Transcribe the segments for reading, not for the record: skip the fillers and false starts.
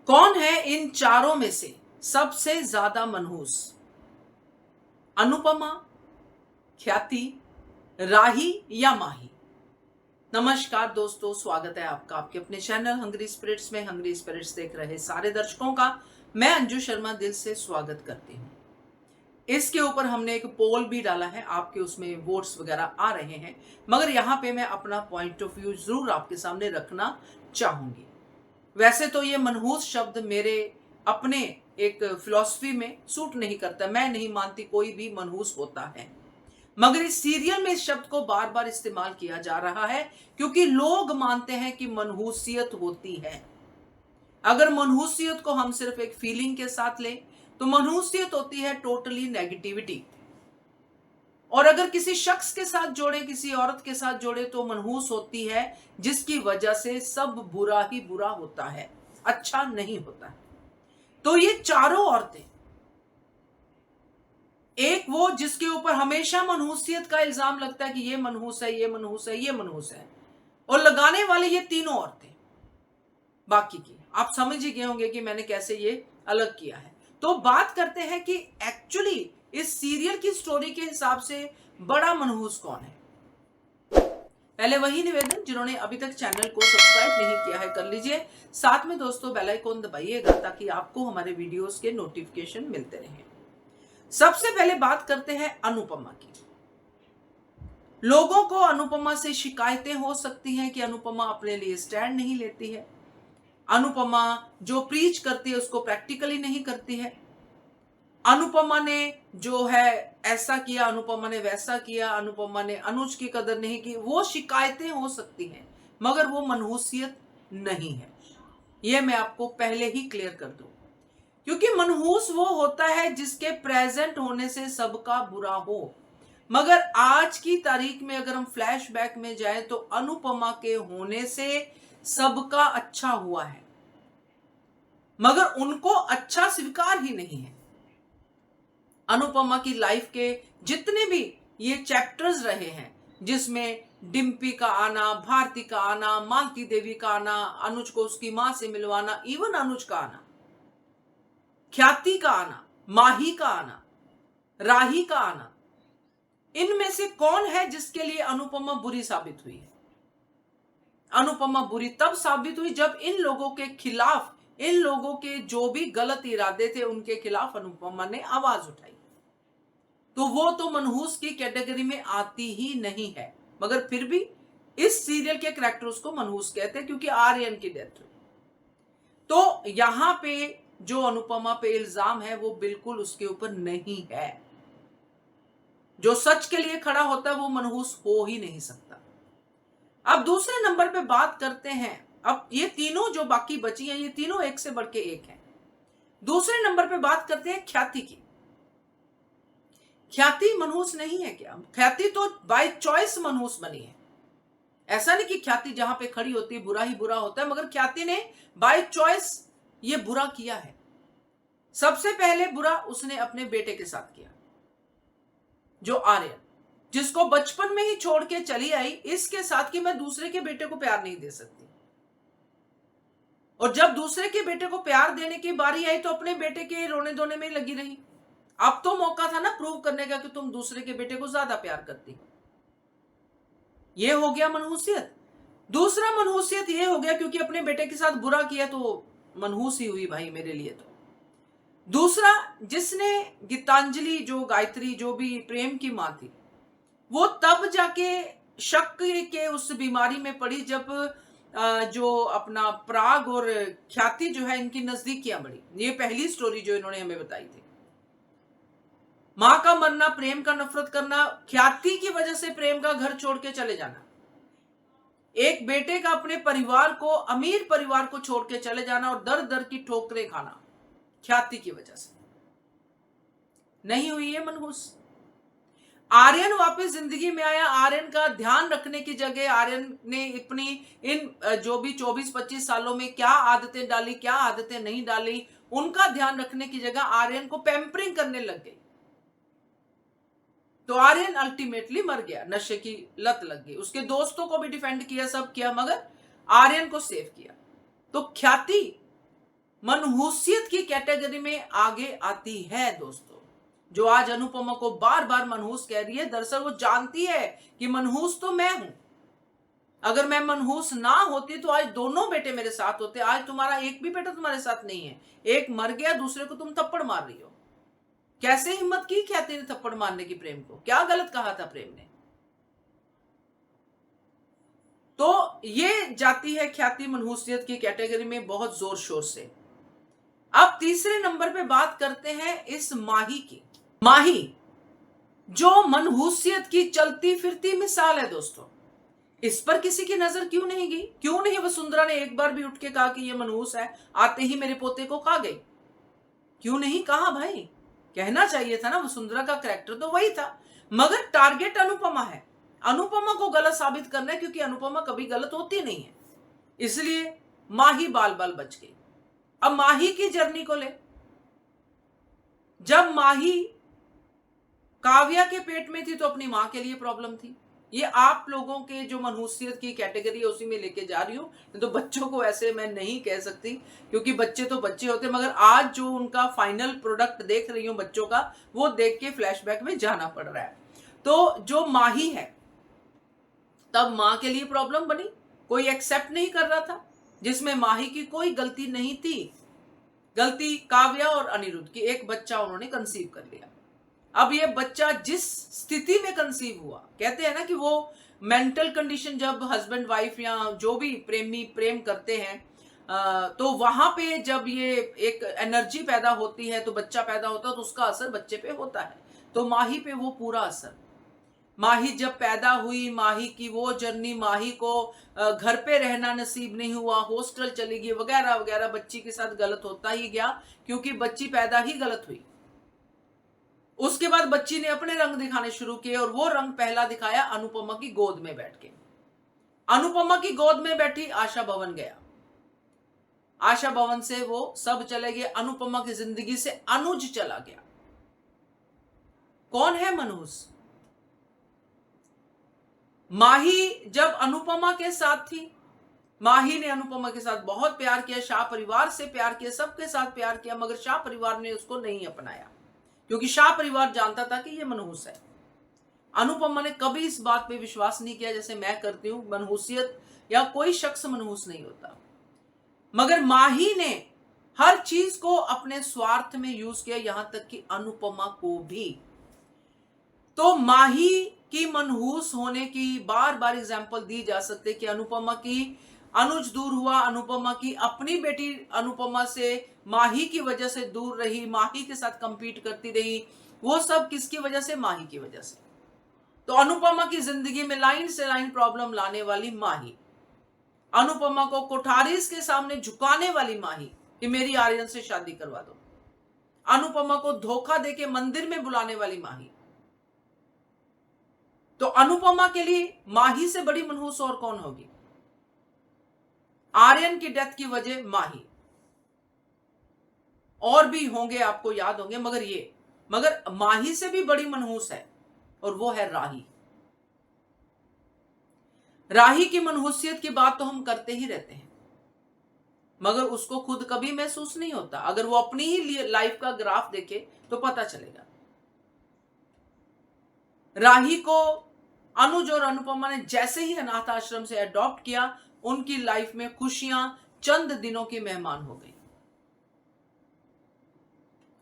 कौन है इन चारों में से सबसे ज्यादा मनहूस? अनुपमा, ख्याति, राही या माही? नमस्कार दोस्तों, स्वागत है आपका आपके अपने चैनल हंग्री स्पिरिट्स में। हंग्री स्पिरिट्स देख रहे सारे दर्शकों का मैं अंजू शर्मा दिल से स्वागत करती हूँ। इसके ऊपर हमने एक पोल भी डाला है, आपके उसमें वोट्स वगैरह आ रहे हैं, मगर यहाँ पे मैं अपना पॉइंट ऑफ व्यू जरूर आपके सामने रखना चाहूंगी। वैसे तो ये मनहूस शब्द मेरे अपने एक फिलॉसफी में सूट नहीं करता, मैं नहीं मानती कोई भी मनहूस होता है, मगर इस सीरियल में इस शब्द को बार बार इस्तेमाल किया जा रहा है क्योंकि लोग मानते हैं कि मनहूसियत होती है। अगर मनहूसियत को हम सिर्फ एक फीलिंग के साथ लें तो मनहूसियत होती है टोटली नेगेटिविटी, और अगर किसी शख्स के साथ जोड़े, किसी औरत के साथ जोड़े तो मनहूस होती है जिसकी वजह से सब बुरा ही बुरा होता है, अच्छा नहीं होता है। तो ये चारों औरतें, एक वो जिसके ऊपर हमेशा मनहूसियत का इल्जाम लगता है कि ये मनहूस है, ये मनहूस है, ये मनहूस है, और लगाने वाले ये तीनों औरतें बाकी की। आप समझ ही गए होंगे कि मैंने कैसे ये अलग किया है। तो बात करते हैं कि एक्चुअली इस सीरियल की स्टोरी के हिसाब से बड़ा मनहूस कौन है। पहले वही निवेदन, जिन्होंने अभी तक चैनल को सब्सक्राइब नहीं किया है कर लीजिए, साथ में दोस्तों बेल आइकन दबाइएगा ताकि आपको हमारे वीडियोस के नोटिफिकेशन मिलते रहें। सबसे पहले बात करते हैं अनुपमा की। लोगों को अनुपमा से शिकायतें हो सकती हैं कि अनुपमा अपने लिए स्टैंड नहीं लेती है, अनुपमा जो प्रीच करती है उसको प्रैक्टिकली नहीं करती है, अनुपमा ने जो है ऐसा किया, अनुपमा ने वैसा किया, अनुपमा ने अनुज की कदर नहीं की। वो शिकायतें हो सकती हैं मगर वो मनहूसियत नहीं है, ये मैं आपको पहले ही क्लियर कर दूं। क्योंकि मनहूस वो होता है जिसके प्रेजेंट होने से सबका बुरा हो। मगर आज की तारीख में अगर हम फ्लैशबैक में जाएं तो अनुपमा के होने से सबका अच्छा हुआ है, मगर उनको अच्छा स्वीकार ही नहीं है। अनुपमा की लाइफ के जितने भी ये चैप्टर्स रहे हैं, जिसमें डिम्पी का आना, भारती का आना, मालती देवी का आना, अनुज को उसकी मां से मिलवाना, इवन अनुज का आना, ख्याति का आना, माही का आना, राही का आना, इनमें से कौन है जिसके लिए अनुपमा बुरी साबित हुई है? अनुपमा बुरी तब साबित हुई जब इन लोगों के खिलाफ, इन लोगों के जो भी गलत इरादे थे उनके खिलाफ अनुपमा ने आवाज उठाई। तो वो तो मनहूस की कैटेगरी में आती ही नहीं है, मगर फिर भी इस सीरियल के कैरेक्टर्स को मनहूस कहते हैं क्योंकि आर्यन की डेथ हुई। तो यहां पे जो अनुपमा पे इल्जाम है वो बिल्कुल उसके ऊपर नहीं है। जो सच के लिए खड़ा होता है वो मनहूस हो ही नहीं सकता। अब दूसरे नंबर पे बात करते हैं, अब ये तीनों जो बाकी बची हैं ये तीनों एक से बढ़ के एक हैं। दूसरे नंबर पे बात करते हैं ख्याति की। ख्याति मनहूस नहीं है क्या? ख्याति तो बाय चॉइस मनहूस बनी है। ऐसा नहीं कि ख्याति जहां पे खड़ी होती है बुरा ही बुरा होता है, मगर ख्याति ने बाय चॉइस ये बुरा किया है। सबसे पहले बुरा उसने अपने बेटे के साथ किया, जो आर्यन, जिसको बचपन में ही छोड़ के चली आई इसके साथ कि मैं दूसरे के बेटे को प्यार नहीं दे सकती। और जब दूसरे के बेटे को प्यार देने की बारी आई तो अपने बेटे के रोने धोने में लगी रही। अब तो मौका था ना प्रूव करने का कि तुम दूसरे के बेटे को ज्यादा प्यार करती हो। यह हो गया मनहूसियत। दूसरा मनहूसियत यह हो गया क्योंकि अपने बेटे के साथ बुरा किया तो मनहूस ही हुई भाई मेरे लिए। तो दूसरा, जिसने गीतांजलि, जो गायत्री, जो भी प्रेम की मां थी, वो तब जाके शक के उस बीमारी में पड़ी जब जो अपना पराग और ख्याति जो है इनकी नजदीकियां बढ़ी। ये पहली स्टोरी जो इन्होंने हमें बताई थी। मां का मरना, प्रेम का नफरत करना, ख्याति की वजह से प्रेम का घर छोड़ के चले जाना, एक बेटे का अपने परिवार को, अमीर परिवार को छोड़ के चले जाना और दर दर की ठोकरें खाना ख्याति की वजह से। नहीं हुई है मनहूस। आर्यन वापस जिंदगी में आया, आर्यन का ध्यान रखने की जगह आर्यन ने अपनी इन जो भी 24-25 सालों में क्या आदतें डाली, क्या आदतें नहीं डाली, उनका ध्यान रखने की जगह आर्यन को पैम्परिंग करने लग गई। तो आर्यन अल्टीमेटली मर गया, नशे की लत लग गई। उसके दोस्तों को भी डिफेंड किया, सब किया, मगर आर्यन को सेव किया। तो ख्याति मनहूसियत की कैटेगरी में आगे आती है दोस्तों। जो आज अनुपमा को बार बार मनहूस कह रही है, दरअसल वो जानती है कि मनहूस तो मैं हूं। अगर मैं मनहूस ना होती तो आज दोनों बेटे मेरे साथ होते। आज तुम्हारा एक भी बेटा तुम्हारे साथ नहीं है, एक मर गया, दूसरे को तुम थप्पड़ मार रही हो। कैसे हिम्मत की ख्याति ने थप्पड़ मारने की प्रेम को? क्या गलत कहा था प्रेम ने? तो ये जाती है ख्याति मनहूसियत की कैटेगरी में बहुत जोर शोर से। अब तीसरे नंबर पे बात करते हैं इस माही की। माही जो मनहूसियत की चलती फिरती मिसाल है दोस्तों। इस पर किसी की नजर क्यों नहीं गई? क्यों नहीं वसुंधरा ने एक बार भी उठ के कहा कि ये मनहूस है, आते ही मेरे पोते को खा गई? क्यों नहीं कहा भाई? कहना चाहिए था ना, वसुंधरा का कैरेक्टर तो वही था। मगर टारगेट अनुपमा है, अनुपमा को गलत साबित करना है, क्योंकि अनुपमा कभी गलत होती नहीं है। इसलिए माही बाल बाल बच गई। अब माही की जर्नी को ले। जब माही काव्या के पेट में थी तो अपनी मां के लिए प्रॉब्लम थी। ये आप लोगों के जो मनहूसियत की कैटेगरी है उसी में लेके जा रही हूं। तो बच्चों को ऐसे मैं नहीं कह सकती, क्योंकि बच्चे तो बच्चे होते, मगर आज जो उनका फाइनल प्रोडक्ट देख रही हूं बच्चों का, वो देख के फ्लैशबैक में जाना पड़ रहा है। तो जो माही है, तब मां के लिए प्रॉब्लम बनी, कोई एक्सेप्ट नहीं कर रहा था, जिसमें माही की कोई गलती नहीं थी। गलती काव्या और अनिरुद्ध की। एक बच्चा उन्होंने कंसीव कर लिया। अब ये बच्चा जिस स्थिति में कंसीव हुआ, कहते हैं ना कि वो मेंटल कंडीशन, जब हस्बैंड वाइफ या जो भी प्रेमी प्रेम करते हैं, तो वहां पे जब ये एक एनर्जी पैदा होती है, तो बच्चा पैदा होता है, तो उसका असर बच्चे पे होता है। तो माही पे वो पूरा असर। माही जब पैदा हुई, माही की वो जर्नी, माही को घर पे रहना नसीब नहीं हुआ, हॉस्टल चली गई वगैरह वगैरह। बच्ची के साथ गलत होता ही गया, क्योंकि बच्ची पैदा ही गलत हुई। उसके बाद बच्ची ने अपने रंग दिखाने शुरू किए, और वो रंग पहला दिखाया अनुपमा की गोद में बैठ के। अनुपमा की गोद में बैठी आशा भवन गया। आशा भवन से वो सब चले गए। अनुपमा की जिंदगी से अनुज चला गया। कौन है मनहूस? माही जब अनुपमा के साथ थी, माही ने अनुपमा के साथ बहुत प्यार किया, शाह परिवार से प्यार किया, सबके साथ प्यार किया, मगर शाह परिवार ने उसको नहीं अपनाया, क्योंकि शाह परिवार जानता था कि ये मनहूस है। अनुपमा ने कभी इस बात पे विश्वास नहीं किया जैसे मैं करती हूं। मनहूसियत या कोई शख्स मनहूस नहीं होता, मगर माही ने हर चीज को अपने स्वार्थ में यूज किया, यहां तक कि अनुपमा को भी। तो माही की मनहूस होने की बार बार एग्जाम्पल दी जा सकते कि अनुपमा की अनुज दूर हुआ, अनुपमा की अपनी बेटी अनुपमा से माही की वजह से दूर रही, माही के साथ कंपीट करती रही। वो सब किसकी वजह से? माही की वजह से। तो अनुपमा की जिंदगी में लाइन से लाइन प्रॉब्लम लाने वाली माही, अनुपमा को कोठारीज के सामने झुकाने वाली माही कि मेरी आर्यन से शादी करवा दो, अनुपमा को धोखा देके मंदिर में बुलाने वाली माही। तो अनुपमा के लिए माही से बड़ी मनहूस और कौन होगी? आर्यन की डेथ की वजह माही, और भी होंगे, आपको याद होंगे, मगर माही से भी बड़ी मनहूस है, और वो है राही। राही की मनहूसियत की बात तो हम करते ही रहते हैं, मगर उसको खुद कभी महसूस नहीं होता। अगर वो अपनी ही लाइफ का ग्राफ देखे तो पता चलेगा। राही को अनुज और अनुपमा ने जैसे ही अनाथ आश्रम से अडॉप्ट किया, उनकी लाइफ में खुशियां चंद दिनों की मेहमान हो गई।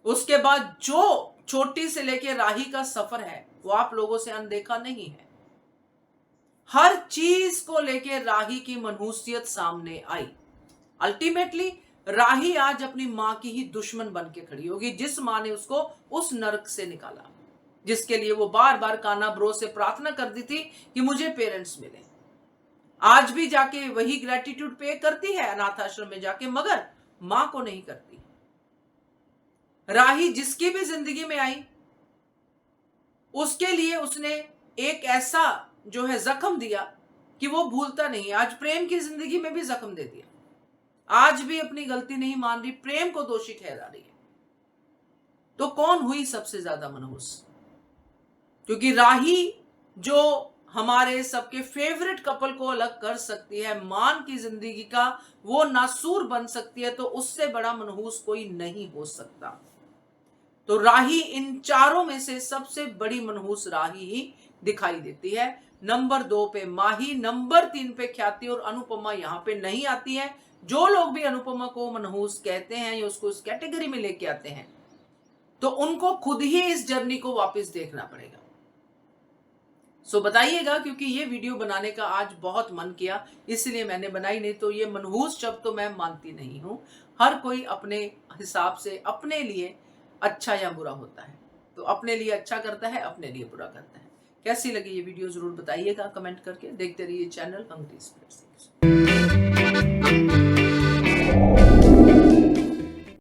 उसके बाद जो छोटी से लेके राही का सफर है, वो आप लोगों से अनदेखा नहीं है। हर चीज को लेके राही की मनहूसियत सामने आई। अल्टीमेटली राही आज अपनी मां की ही दुश्मन बन के खड़ी होगी, जिस मां ने उसको उस नरक से निकाला, जिसके लिए वो बार बार काना ब्रो से प्रार्थना करती थी कि मुझे पेरेंट्स मिले। आज भी जाके वही ग्रेटिट्यूड पे करती है अनाथ आश्रम में जाके, मगर मां को नहीं करती। राही जिसकी भी जिंदगी में आई, उसके लिए उसने एक ऐसा जो है जख्म दिया कि वो भूलता नहीं। आज प्रेम की जिंदगी में भी जख्म दे दिया, आज भी अपनी गलती नहीं मान रही, प्रेम को दोषी ठहरा रही है। तो कौन हुई सबसे ज्यादा मनहूस? क्योंकि राही जो हमारे सबके फेवरेट कपल को अलग कर सकती है, मान की जिंदगी का वो नासूर बन सकती है, तो उससे बड़ा मनहूस कोई नहीं हो सकता। तो राही इन चारों में से सबसे बड़ी मनहूस राही ही दिखाई देती है। नंबर 2 पे माही, नंबर 3 पे ख्याति और अनुपमा यहाँ पे नहीं आती है। जो लोग भी अनुपमा को मनहूस कहते हैं या उसको इस कैटेगरी में लेके आते हैं, तो उनको खुद ही इस जर्नी को वापस देखना पड़ेगा। सो बताइएगा, क्योंकि ये वीडियो बनाने का आज बहुत मन किया, इसलिए मैंने बनाई। नहीं तो ये मनहूस शब्द तो मैं मानती नहीं हूं। हर कोई अपने हिसाब से अपने लिए अच्छा या बुरा होता है, तो अपने लिए अच्छा करता है, अपने लिए बुरा करता है। कैसी लगी ये वीडियो जरूर बताइएगा कमेंट करके। देखते रहिए चैनल हंग्री स्पिरिट्स।